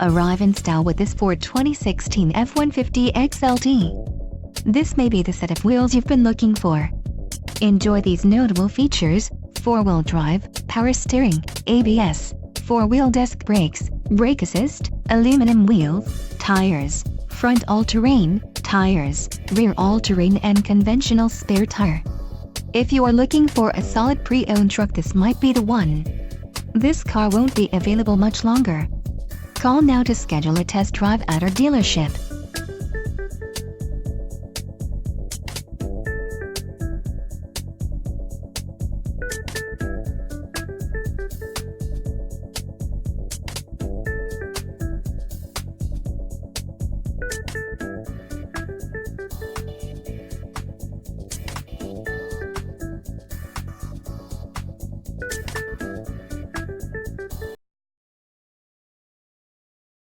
Arrive in style with this Ford 2016 F-150 XLT. This may be the set of wheels you've been looking for. Enjoy these notable features: 4-wheel drive, power steering, ABS, 4-wheel disc brakes, brake assist, aluminum wheels, tires, front all-terrain, tires, rear all-terrain and conventional spare tire. If you are looking for a solid pre-owned truck, this might be the one. This car won't be available much longer. Call now to schedule a test drive at our dealership.